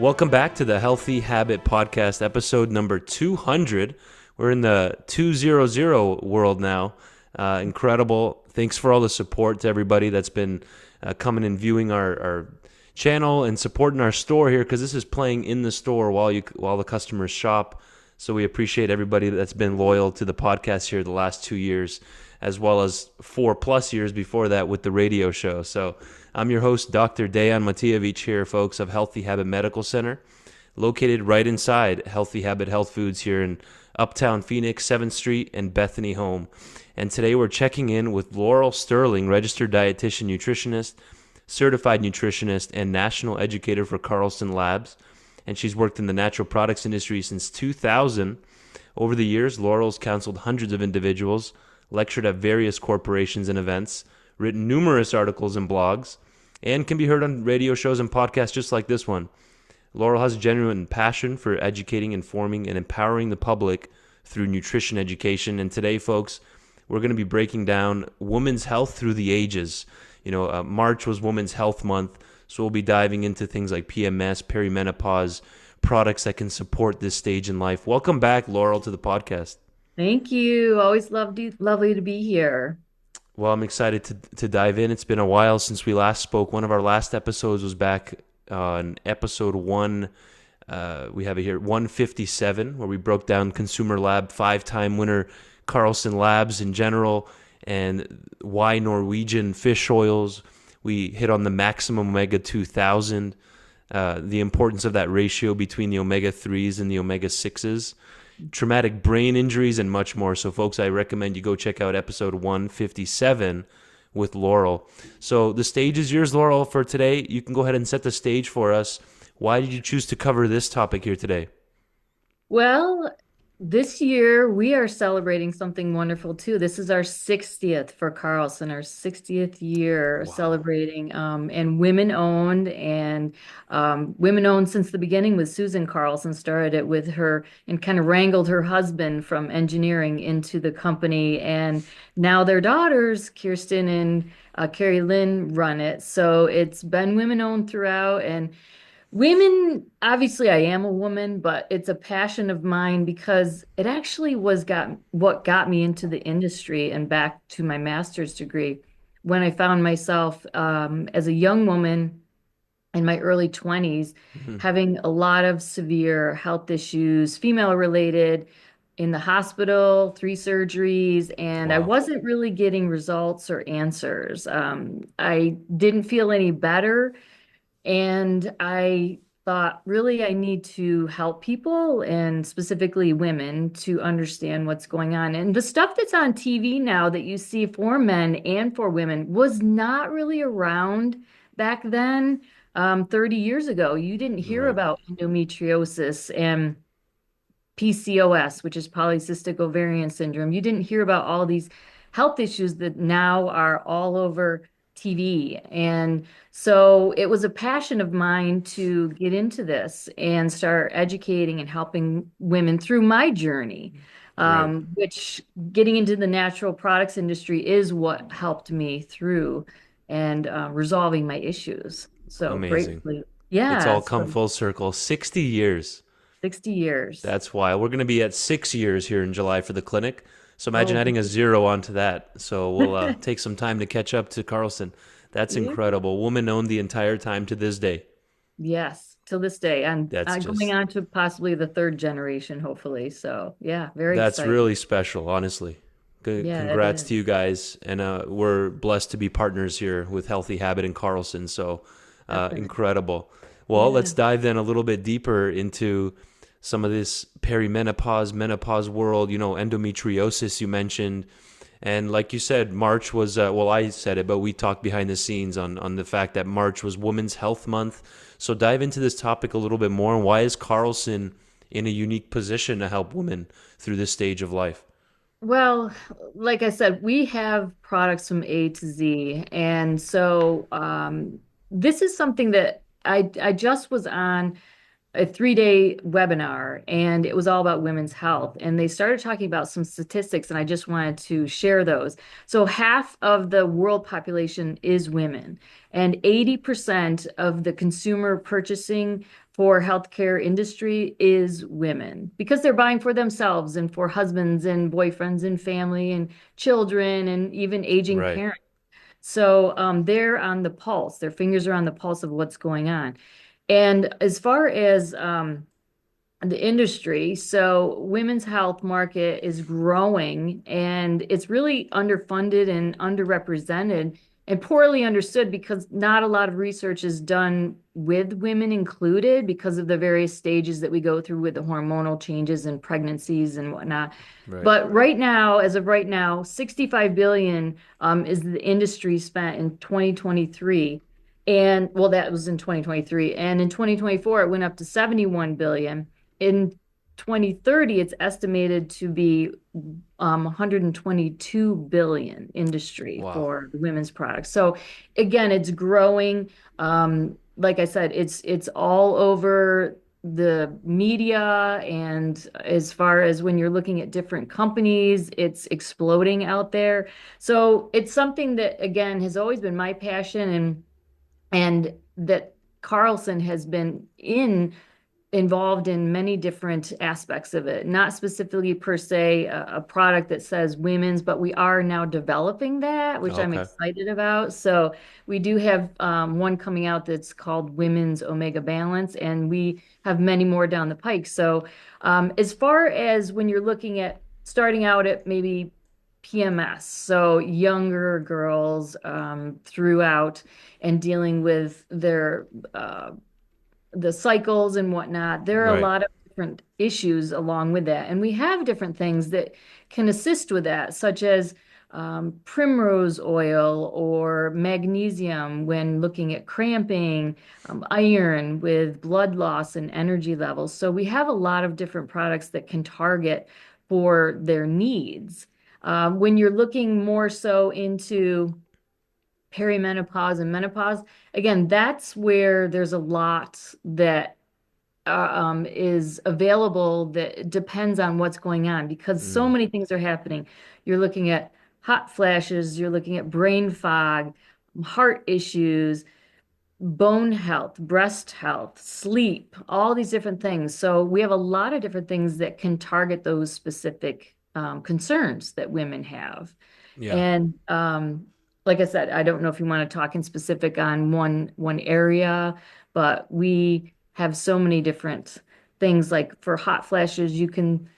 Welcome back to the Healthy Habit Podcast, episode number 200. We're in the 200 world now. Incredible. Thanks for all the support to everybody that's been coming and viewing our channel and supporting our store here, because this is playing in the store while the customers shop. So we appreciate everybody that's been loyal to the podcast here the last 2 years, as well as 4+ years before that with the radio show. So I'm your host, Dr. Dejan Matijevic here, folks, of Healthy Habit Medical Center, located right inside Healthy Habit Health Foods here in Uptown Phoenix, 7th Street, and Bethany Home. And today we're checking in with Laurel Sterling, Registered Dietitian-Nutritionist, Certified Nutritionist, and National Educator for Carlson Labs. And she's worked in the natural products industry since 2000. Over the years, Laurel's counseled hundreds of individuals, lectured at various corporations and events, written numerous articles and blogs, and can be heard on radio shows and podcasts just like this one. Laurel has a genuine passion for educating, informing, and empowering the public through nutrition education. And today, folks, we're going to be breaking down women's health through the ages. March was Women's Health Month, so we'll be diving into things like PMS, perimenopause, products that can support this stage in life. Welcome back, Laurel, to the podcast. Thank you. Always lovely to be here. Well, I'm excited to dive in. It's been a while since we last spoke. One of our last episodes was back on episode 1. We have it here, 157, where we broke down Consumer Lab 5-time winner Carlson Labs in general, and why Norwegian fish oils. We hit on the maximum omega 2000, the importance of that ratio between the omega 3s and the omega 6s. Traumatic brain injuries, and much more. So, folks, I recommend you go check out episode 157 with Laurel. So the stage is yours, Laurel, for today. You can go ahead and set the stage for us. Why did you choose to cover this topic here today? Well, this year we are celebrating something wonderful too. This is our 60th for Carlson, our 60th year Wow. celebrating, and women owned since the beginning. With Susan Carlson started it with her and kind of wrangled her husband from engineering into the company, and now their daughters, Kirsten and Carrie Lynn, run it. So it's been women owned throughout, and women, obviously I am a woman, but it's a passion of mine because it actually what got me into the industry and back to my master's degree when I found myself as a young woman in my early 20s Mhm. having a lot of severe health issues, female related, in the hospital, 3 surgeries, and I Wow. wasn't really getting results or answers. I didn't feel any better. And I thought, really, I need to help people and specifically women to understand what's going on. And the stuff that's on TV now that you see for men and for women was not really around back then, 30 years ago. You didn't hear Right. about endometriosis and PCOS, which is polycystic ovarian syndrome. You didn't hear about all these health issues that now are all over TV. And so it was a passion of mine to get into this and start educating and helping women through my journey, Right. which getting into the natural products industry is what helped me through and resolving my issues. So Amazing. gratefully, It's yeah, all come so full circle. 60 years. 60 years. That's why we're going to be at 6 years here in July for the clinic. So imagine Oh, adding a zero onto that. So we'll take some time to catch up to Carlson. That's yeah. incredible. Woman owned the entire time to this day. Yes, till this day. And That's I'm going just, on to possibly the third generation, hopefully. So, yeah, very that's exciting. really special, honestly. Yeah, it Congrats to you is. guys. And we're blessed to be partners here with Healthy Habit and Carlson. So Definitely. incredible. Well, Yeah. let's dive then a little bit deeper into some of this perimenopause, menopause world, endometriosis you mentioned. And like you said, March was, I said it, but we talked behind the scenes on the fact that March was Women's Health Month. So dive into this topic a little bit more. And why is Carlson in a unique position to help women through this stage of life? Well, like I said, we have products from A to Z. And so this is something that I just was on a 3-day webinar, and it was all about women's health. And they started talking about some statistics, and I just wanted to share those. So half of the world population is women, and 80% of the consumer purchasing for healthcare industry is women because they're buying for themselves and for husbands and boyfriends and family and children and even aging Right. parents. So they're on the pulse. Their fingers are on the pulse of what's going on. And as far as the industry. So women's health market is growing and it's really underfunded and underrepresented and poorly understood because not a lot of research is done with women included because of the various stages that we go through with the hormonal changes and pregnancies and whatnot. Right. But right now, as of right now, 65 billion is the industry spent in 2023. And well, that was in 2023. And in 2024, it went up to 71 billion. In 2030, it's estimated to be 122 billion industry Wow. for the women's products. So again, it's growing. Like I said, it's all over the media, and as far as when you're looking at different companies, it's exploding out there. So it's something that again has always been my passion and that Carlson has been involved in many different aspects of it, not specifically per se a product that says women's, but we are now developing that, which I'm Okay. excited about. So we do have one coming out that's called Women's Omega Balance, and we have many more down the pike. So as far as when you're looking at starting out at maybe PMS, so younger girls throughout and dealing with their the cycles and whatnot. There are a Right. lot of different issues along with that. And we have different things that can assist with that, such as primrose oil or magnesium when looking at cramping, iron with blood loss and energy levels. So we have a lot of different products that can target for their needs. When you're looking more so into perimenopause and menopause, again, that's where there's a lot that is available that depends on what's going on because so Mm. many things are happening. You're looking at hot flashes, you're looking at brain fog, heart issues, bone health, breast health, sleep, all these different things. So we have a lot of different things that can target those specific concerns that women have. Yeah. And like I said, I don't know if you want to talk in specific on one area, but we have so many different things. Like for hot flashes, you can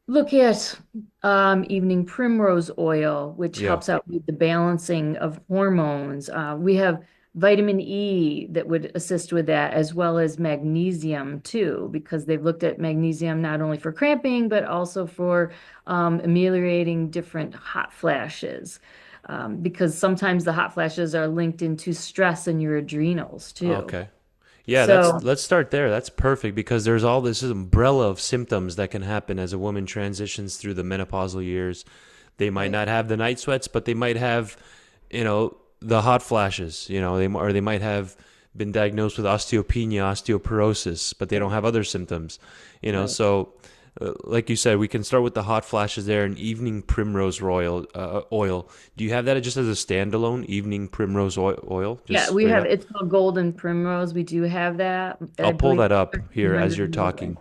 look at evening primrose oil, which Yeah. helps out with the balancing of hormones. We have vitamin E that would assist with that, as well as magnesium too, because they've looked at magnesium not only for cramping, but also for ameliorating different hot flashes. Because sometimes the hot flashes are linked into stress in your adrenals too. Okay. Yeah, that's So, let's start there. That's perfect because there's all this umbrella of symptoms that can happen as a woman transitions through the menopausal years. They might right. not have the night sweats, but they might have, the hot flashes. They might have been diagnosed with osteopenia, osteoporosis, but they don't have other symptoms. Right. So like you said, we can start with the hot flashes there and evening primrose oil. Do you have that just as a standalone evening primrose oil, just Yeah, we straight have, up? it's called Golden Primrose. We do have that. I I'll pull believe that up here as 1,300 you're milligrams. talking.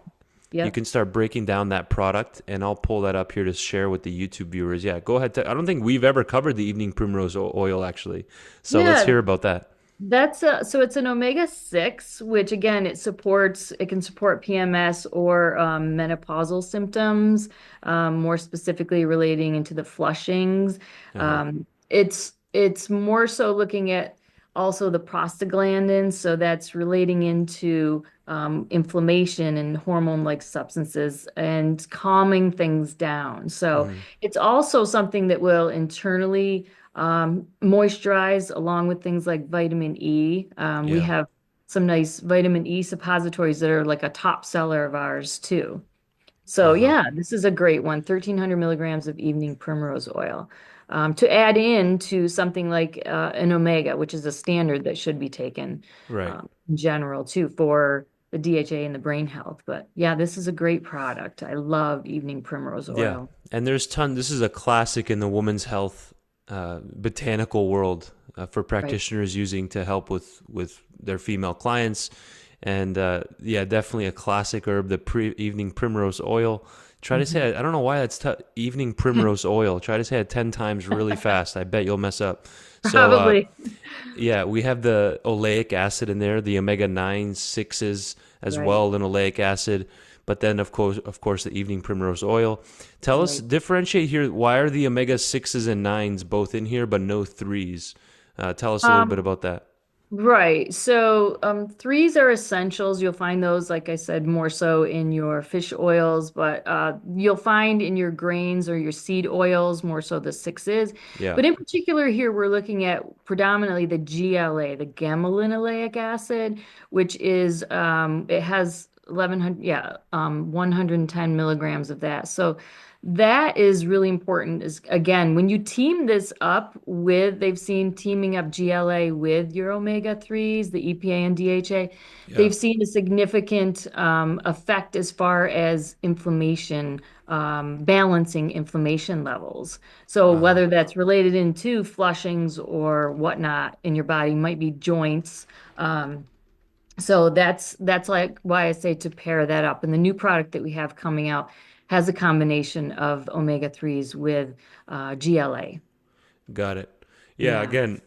You Yep. can start breaking down that product, and I'll pull that up here to share with the YouTube viewers. Yeah, go ahead. I don't think we've ever covered the evening primrose oil, actually. So let's Yeah, hear about that. that's so it's an omega-6, which again, it can support PMS or menopausal symptoms, more specifically relating into the flushings. Uh-huh. It's more so looking at also the prostaglandins, so that's relating into inflammation and hormone-like substances and calming things down. So Hmm. it's also something that will internally moisturize along with things like vitamin E. We Yeah. have some nice vitamin E suppositories that are like a top seller of ours too. So Uh-huh. yeah, this is a great one, 1,300 milligrams of evening primrose oil. To add in to something like an omega, which is a standard that should be taken Right. in general too for the DHA and the brain health. But yeah, this is a great product. I love evening primrose Yeah. oil. And this is a classic in the women's health botanical world for Right. practitioners using to help with their female clients. And yeah, definitely a classic herb, the evening primrose oil. Try to say Mhm. it, I don't know why that's evening primrose oil. Try to say it 10 times really fast. I bet you'll mess up. So, Probably. yeah, we have the oleic acid in there, the omega 9 sixes as Right, well, and oleic acid. But then, of course, the evening primrose oil. Tell us, right. differentiate here. Why are the omega sixes and nines both in here, but no threes? Tell us a little bit Um, about that. Right. So, threes are essentials. You'll find those, like I said, more so in your fish oils, but you'll find in your grains or your seed oils more so the sixes. Yeah. But in particular, here we're looking at predominantly the GLA, the gamma-linolenic acid, which is it has 1100, 110 milligrams of that. So that is really important is again, when you team this up with, they've seen teaming up GLA with your omega 3s, the EPA and DHA, Yeah. they've seen a significant effect as far as inflammation, balancing inflammation levels. So Uh, whether that's related into flushings or whatnot in your body, might be joints. So that's like why I say to pair that up. And the new product that we have coming out has a combination of omega 3s with GLA. got it. Yeah, Yeah. again,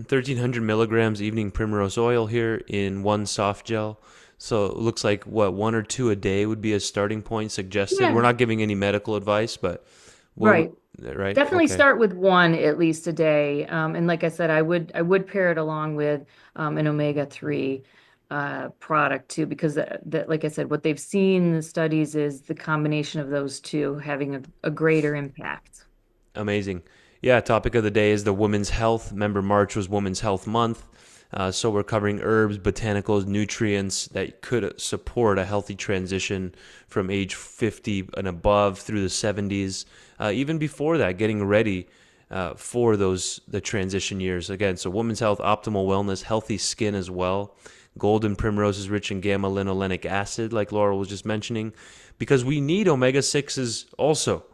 1,300 milligrams evening primrose oil here in one soft gel. So it looks like what, one or two a day would be a starting point suggested. We're Yeah. not giving any medical advice, but what would, Right. right? Definitely Okay. start with one at least a day. And like I said, I would pair it along with an omega 3 product too, because that, like I said, what they've seen in the studies is the combination of those two having a greater impact. Amazing. Yeah, topic of the day is the women's health. Remember, March was Women's Health Month. So we're covering herbs, botanicals, nutrients that could support a healthy transition from age 50 and above through the 70s. Even before that, getting ready for the transition years. Again, so women's health, optimal wellness, healthy skin as well. Golden primrose is rich in gamma linolenic acid, like Laura was just mentioning, because we need omega 6s also.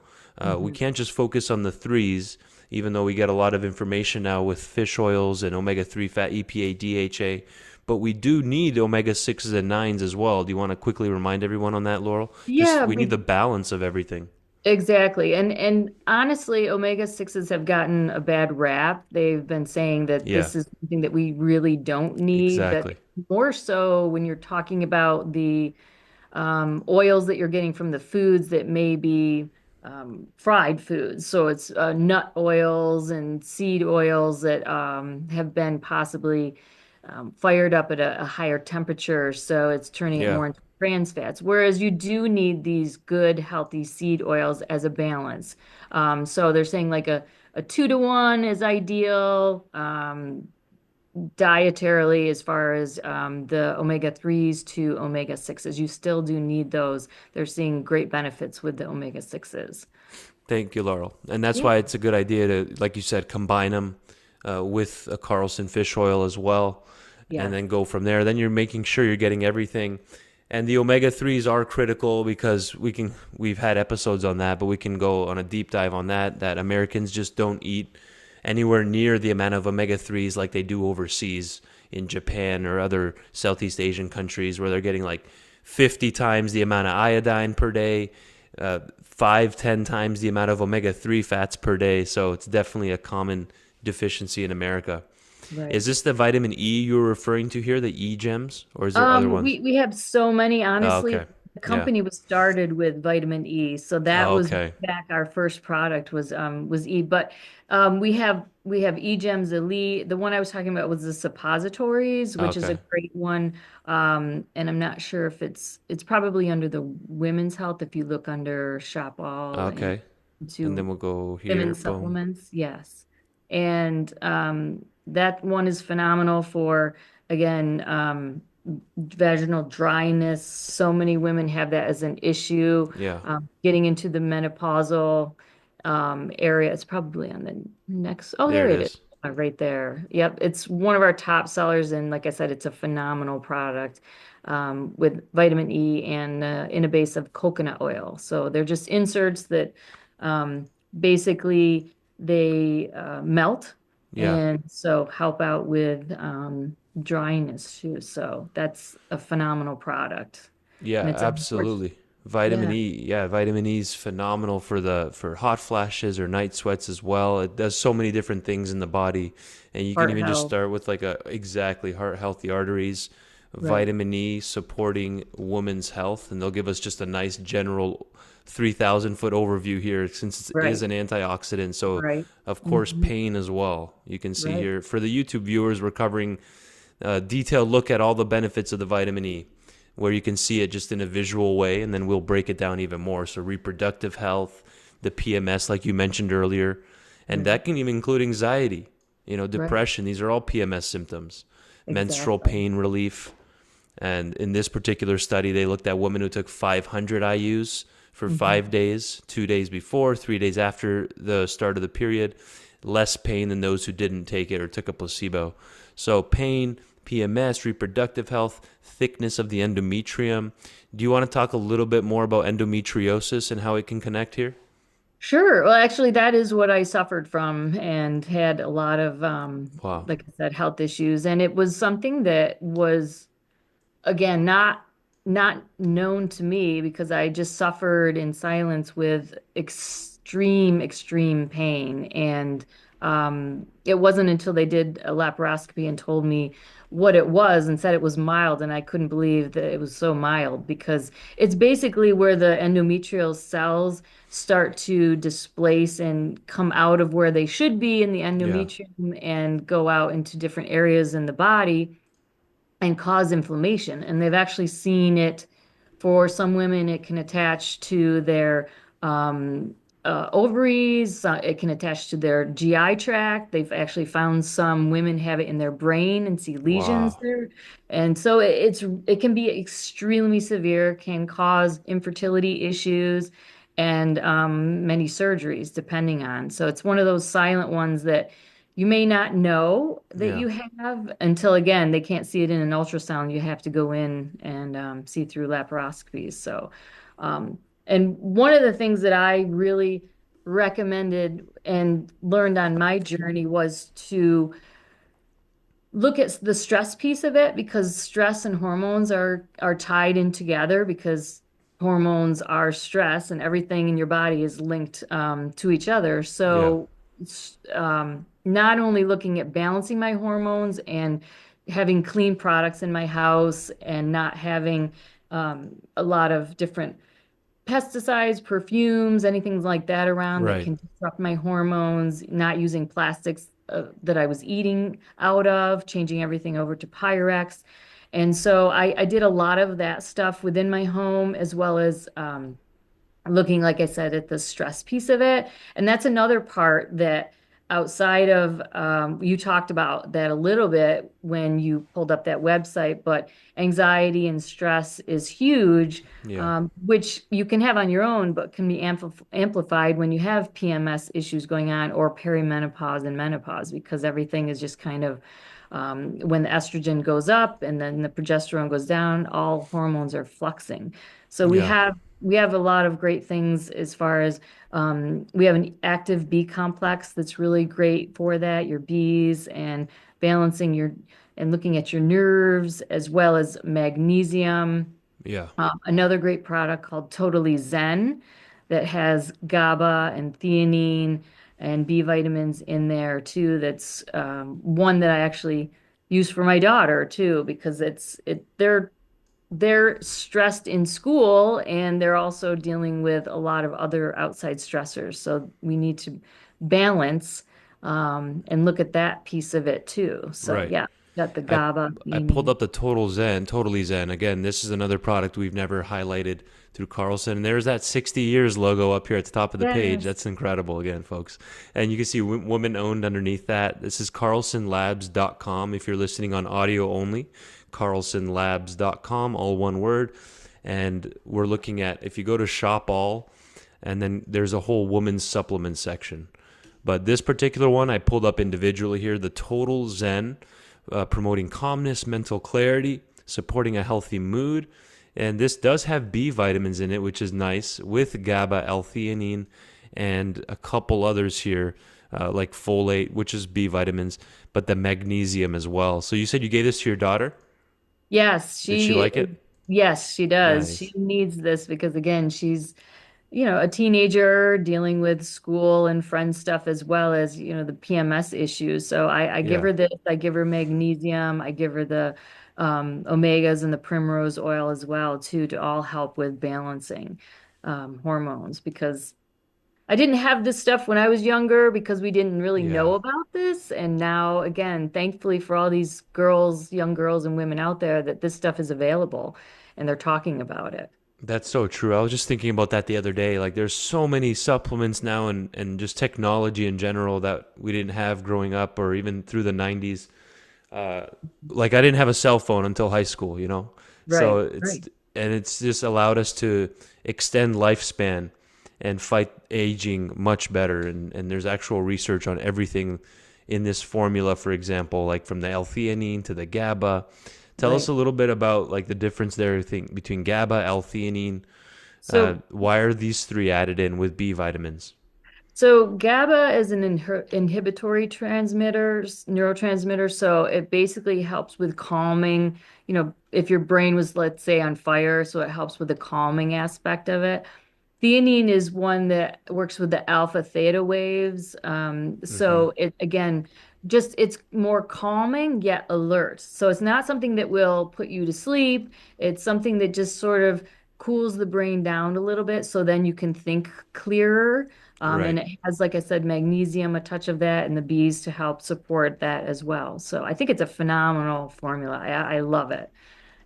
We Mhm. can't just focus on the threes, even though we get a lot of information now with fish oils and omega 3 fat, EPA, DHA. But we do need omega 6s and 9s as well. Do you want to quickly remind everyone on that, Laurel? Just Yeah, we need the balance of everything. exactly. And honestly, omega 6s have gotten a bad rap. They've been saying that Yeah, this is something that we really don't need, but exactly. more so when you're talking about the oils that you're getting from the foods that may be fried foods. So it's nut oils and seed oils that have been possibly fired up at a higher temperature. So it's turning it Yeah, more into trans fats. Whereas you do need these good, healthy seed oils as a balance. So they're saying like a 2-to-1 is ideal. Dietarily as far as the omega 3s to omega 6s. You still do need those. They're seeing great benefits with the omega 6s. thank you, Laurel. And that's Yeah. why it's a good idea to, like you said, combine them with a Carlson fish oil as well, and Yeah. then go from there. Then you're making sure you're getting everything. And the omega 3s are critical because we've had episodes on that, but we can go on a deep dive on that Americans just don't eat anywhere near the amount of omega 3s like they do overseas in Japan or other Southeast Asian countries where they're getting like 50 times the amount of iodine per day, 5, 10 times the amount of omega 3 fats per day. So it's definitely a common deficiency in America. Right. Is this the vitamin E you were referring to here, the E gems, or is there other ones? We have so many, Oh, honestly. okay. The Yeah. company was started with vitamin E, so that Oh, was okay. back our first product was E. But we have E Gems Elite. The one I was talking about was the suppositories, which is a Okay. great one. And I'm not sure if it's probably under the women's health if you look under shop all and Okay. And then to we'll go here. women's Boom. supplements, yes. And that one is phenomenal for, again, vaginal dryness. So many women have that as an issue. Yeah. Getting into the menopausal area. It's probably on the next. Oh, There there it it is. is. Right there. Yep. It's one of our top sellers. And like I said, it's a phenomenal product with vitamin E and in a base of coconut oil. So they're just inserts that um, basically they melt Yeah. and so help out with dryness too. So that's a phenomenal product. Yeah, And it's unfortunate. absolutely. Vitamin Yeah, E, yeah, vitamin E is phenomenal for for hot flashes or night sweats as well. It does so many different things in the body, and you can heart even just health. start with like a exactly heart healthy arteries, Right, vitamin E supporting women's health, and they'll give us just a nice general 3,000-foot overview here since it is right, an antioxidant. So, right. of course, Hmm. pain as well. You can see Right. here for the YouTube viewers, we're covering a detailed look at all the benefits of the vitamin E, where you can see it just in a visual way, and then we'll break it down even more. So reproductive health, the PMS, like you mentioned earlier, and Right. that can even include anxiety, Right. depression. These are all PMS symptoms, menstrual Exactly. pain relief. And in this particular study, they looked at women who took 500 IUs for Hmm. 5 days, 2 days before, 3 days after the start of the period, less pain than those who didn't take it or took a placebo. So pain, PMS, reproductive health, thickness of the endometrium. Do you want to talk a little bit more about endometriosis and how it can connect here? Sure. Well, actually, that is what I suffered from and had a lot of, Wow. like I said, health issues. And it was something that was, again, not known to me because I just suffered in silence with extreme pain. And it wasn't until they did a laparoscopy and told me what it was and said it was mild, and I couldn't believe that it was so mild because it's basically where the endometrial cells start to displace and come out of where they should be in the Yeah. endometrium and go out into different areas in the body and cause inflammation. And they've actually seen it for some women, it can attach to their um, ovaries, it can attach to their GI tract. They've actually found some women have it in their brain and see lesions Wow. there. And so it can be extremely severe, can cause infertility issues and many surgeries depending on. So it's one of those silent ones that you may not know that Yeah. you have until, again, they can't see it in an ultrasound. You have to go in and see through laparoscopies. So, um, and one of the things that I really recommended and learned on my journey was to look at the stress piece of it because stress and hormones are tied in together because hormones are stress and everything in your body is linked to each other. Yeah. So not only looking at balancing my hormones and having clean products in my house and not having a lot of different pesticides, perfumes, anything like that around that Right. can disrupt my hormones, not using plastics that I was eating out of, changing everything over to Pyrex. And so I did a lot of that stuff within my home, as well as looking, like I said, at the stress piece of it. And that's another part that outside of, you talked about that a little bit when you pulled up that website, but anxiety and stress is huge, Yeah. which you can have on your own, but can be amplified when you have PMS issues going on or perimenopause and menopause, because everything is just kind of, when the estrogen goes up and then the progesterone goes down, all hormones are fluxing. So Yeah. we have a lot of great things as far as we have an active B complex that's really great for that, your Bs and balancing your and looking at your nerves as well as magnesium. Yeah. Another great product called Totally Zen that has GABA and theanine and B vitamins in there too. That's one that I actually use for my daughter too because they're stressed in school and they're also dealing with a lot of other outside stressors. So we need to balance and look at that piece of it too. So Right. yeah, got the I GABA, I pulled theanine. up the Totally Zen. Again, this is another product we've never highlighted through Carlson. And there's that 60 years logo up here at the top of the page. Yes. That's incredible again, folks. And you can see women owned underneath that. This is carlsonlabs.com if you're listening on audio only. carlsonlabs.com, all one word. And we're looking at, if you go to shop all, and then there's a whole women's supplement section. But this particular one I pulled up individually here, the Total Zen, promoting calmness, mental clarity, supporting a healthy mood. And this does have B vitamins in it, which is nice, with GABA, L-theanine, and a couple others here. like folate, which is B vitamins, but the magnesium as well. So you said you gave this to your daughter? Yes, Did she like it? yes, she does. She Nice. needs this because again, she's, a teenager dealing with school and friend stuff as well as, the PMS issues. So I give Yeah. her this, I give her magnesium, I give her the omegas and the primrose oil as well too, to all help with balancing hormones because I didn't have this stuff when I was younger because we didn't really Yeah. know about this. And now, again, thankfully for all these girls, young girls and women out there, that this stuff is available and they're talking about it. That's so true. I was just thinking about that the other day. Like there's so many supplements now and just technology in general that we didn't have growing up or even through the 90s. Uh, like I didn't have a cell phone until high school, you know? So Right, right. it's just allowed us to extend lifespan and fight aging much better. And there's actual research on everything in this formula, for example, like from the L-theanine to the GABA. Tell us Right. a little bit about like the difference there between GABA, L-theanine. So, Why are these three added in with B vitamins? so GABA is an inhibitory neurotransmitter. So it basically helps with calming, if your brain was, let's say, on fire. So it helps with the calming aspect of it. Theanine is one that works with the alpha theta waves. Hmm. So it again, just it's more calming yet alert. So it's not something that will put you to sleep. It's something that just sort of cools the brain down a little bit so then you can think clearer. And Right. it has, like I said, magnesium, a touch of that, and the bees to help support that as well. So I think it's a phenomenal formula. I love it.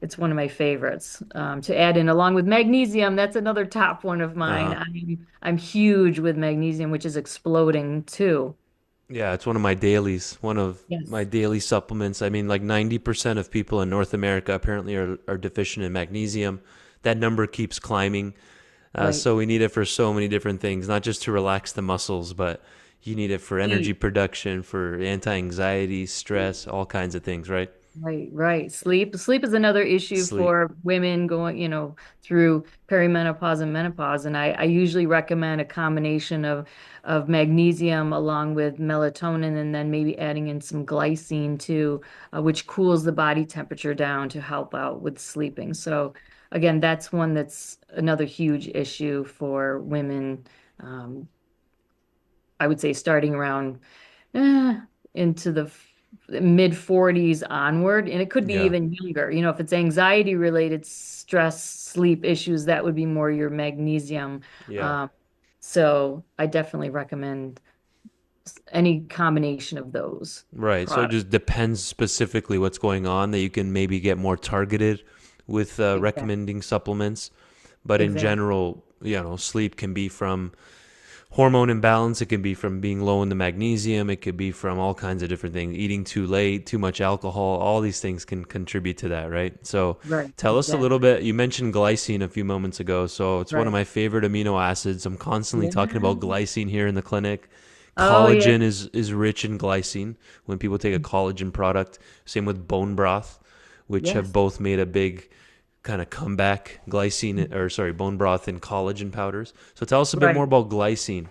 It's one of my favorites to add in along with magnesium. That's another top one of mine. Uh-huh. I'm huge with magnesium, which is exploding too. Yeah, it's one of my dailies, one of my Yes. daily supplements. I mean, like 90% of people in North America apparently are deficient in magnesium. That number keeps climbing. Right. So we need it for so many different things, not just to relax the muscles, but you need it for energy Sleep. production, for anti-anxiety, stress, all kinds of things, right? Right, right. Sleep is another issue Sleep. for women going, through perimenopause and menopause. And I usually recommend a combination of magnesium along with melatonin and then maybe adding in some glycine too, which cools the body temperature down to help out with sleeping. So again, that's one that's another huge issue for women. Um, I would say starting around eh, into the mid 40s onward, and it could be Yeah. even younger. If it's anxiety related stress, sleep issues, that would be more your magnesium. Yeah. Um, so I definitely recommend any combination of those Right. So it products. just depends specifically what's going on that you can maybe get more targeted with Exactly. recommending supplements. But in Exactly. general, sleep can be from hormone imbalance. It can be from being low in the magnesium. It could be from all kinds of different things. Eating too late, too much alcohol. All these things can contribute to that, right? So Right. tell us a little Exactly. bit. You mentioned glycine a few moments ago. So it's one of Right. my favorite amino acids. I'm constantly talking Yeah. about glycine here in the clinic. Oh, yeah. Collagen is rich in glycine when people take a collagen product. Same with bone broth, which have Yes. both made a big kind of comeback. Glycine, or sorry, bone broth and collagen powders. So tell us a bit more Right. about glycine.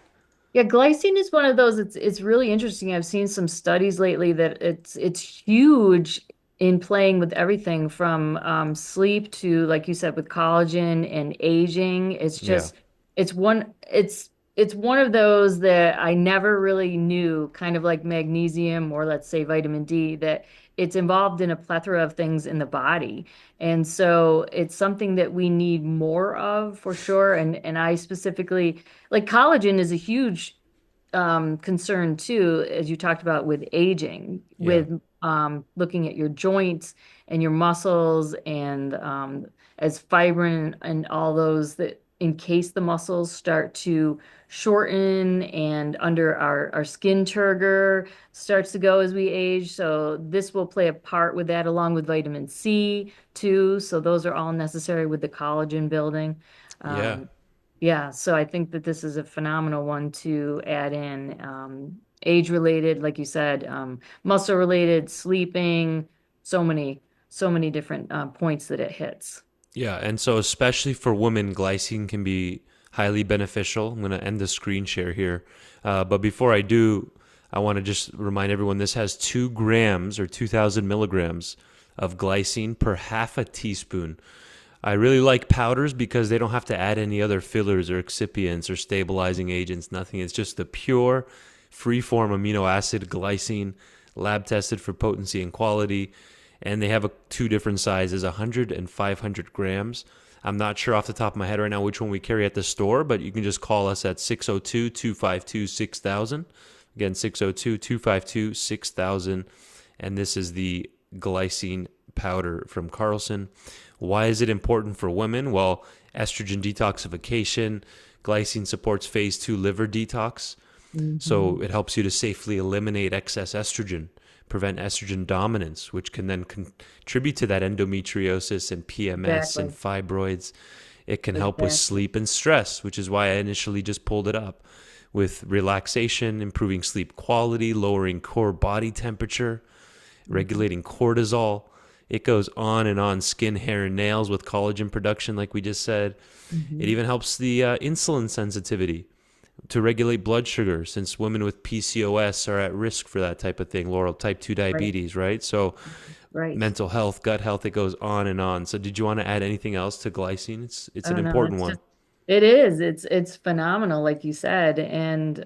Yeah, glycine is one of those. It's really interesting. I've seen some studies lately that it's huge in playing with everything from sleep to, like you said, with collagen and aging. It's Yeah. just it's one of those that I never really knew, kind of like magnesium or let's say vitamin D, that it's involved in a plethora of things in the body. And so it's something that we need more of for sure. And I specifically like collagen is a huge concern too, as you talked about with aging, Yeah. with looking at your joints and your muscles, and as fibrin and all those that encase the muscles start to shorten, and under our skin turgor starts to go as we age. So this will play a part with that, along with vitamin C too. So those are all necessary with the collagen building. Yeah. Um, yeah, so I think that this is a phenomenal one to add in. Age related, like you said, muscle related, sleeping, so many different points that it hits. Yeah. And so, especially for women, glycine can be highly beneficial. I'm going to end the screen share here. But before I do, I want to just remind everyone this has 2 grams or 2,000 milligrams of glycine per half a teaspoon. I really like powders because they don't have to add any other fillers or excipients or stabilizing agents, nothing. It's just the pure, free-form amino acid glycine, lab tested for potency and quality. And they have 2 different sizes, 100 and 500 grams. I'm not sure off the top of my head right now which one we carry at the store, but you can just call us at 602-252-6000. Again, 602-252-6000. And this is the glycine powder from Carlson. Why is it important for women? Well, estrogen detoxification. Glycine supports phase 2 liver detox. So it helps you to safely eliminate excess estrogen, prevent estrogen dominance, which can then contribute to that endometriosis and PMS and fibroids. It can help with sleep and stress, which is why I initially just pulled it up, with relaxation, improving sleep quality, lowering core body temperature, regulating cortisol. It goes on and on. Skin, hair, and nails with collagen production, like we just said. It even helps the insulin sensitivity to regulate blood sugar, since women with PCOS are at risk for that type of thing, Laurel, type 2 diabetes, right? So mental health, gut health, it goes on and on. So did you want to add anything else to glycine? It's an important one. It is. It's phenomenal, like you said, and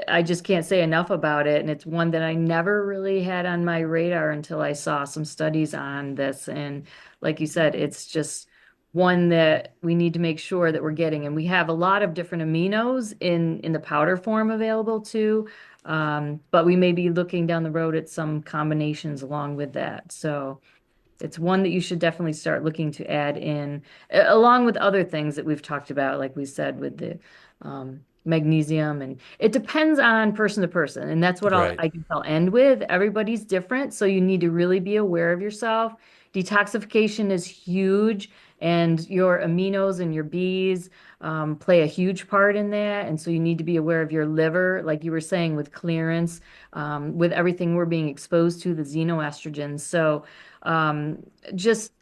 I just can't say enough about it. And it's one that I never really had on my radar until I saw some studies on this. And like you said, it's just one that we need to make sure that we're getting. And we have a lot of different aminos in the powder form available too. But we may be looking down the road at some combinations along with that. So it's one that you should definitely start looking to add in, along with other things that we've talked about, like we said, with the magnesium. And it depends on person to person. And that's what Right. I guess I'll end with. Everybody's different, so you need to really be aware of yourself. Detoxification is huge, and your aminos and your Bs play a huge part in that. And so you need to be aware of your liver, like you were saying, with clearance, with everything we're being exposed to, the xenoestrogens. So just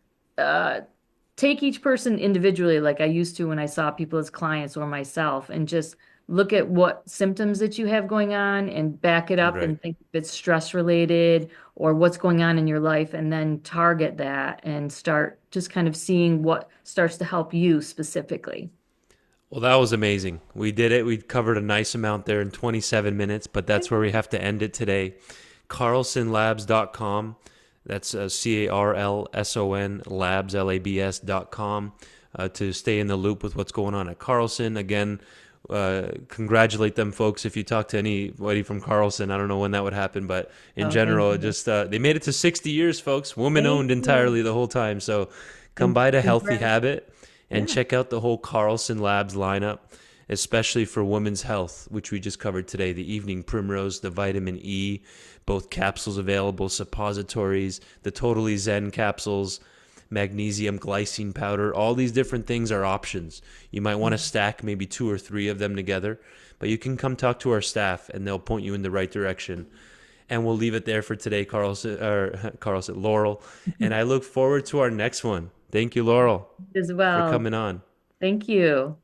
take each person individually, like I used to when I saw people as clients or myself, and just look at what symptoms that you have going on and back it up Right. and think if it's stress related or what's going on in your life, and then target that and start just kind of seeing what starts to help you specifically. Well, that was amazing. We did it. We covered a nice amount there in 27 minutes, but that's where we have to end it today. carlsonlabs.com. That's CARLSON labs, LABS.com, to stay in the loop with what's going on at Carlson. Again, congratulate them, folks. If you talk to anybody from Carlson, I don't know when that would happen, but in Oh, thank general, you. just they made it to 60 years, folks. Woman Thank owned you. entirely the whole time. So come And by to Healthy congrats. Habit and Yeah. check out the whole Carlson Labs lineup, especially for women's health, which we just covered today. The evening Primrose, the vitamin E, both capsules available, suppositories, the Totally Zen capsules, magnesium, glycine powder. All these different things are options. You might want to stack maybe 2 or 3 of them together, but you can come talk to our staff and they'll point you in the right direction. And we'll leave it there for today, Carlson, Laurel. And I look forward to our next one. Thank you, Laurel, As for well. coming on. Thank you.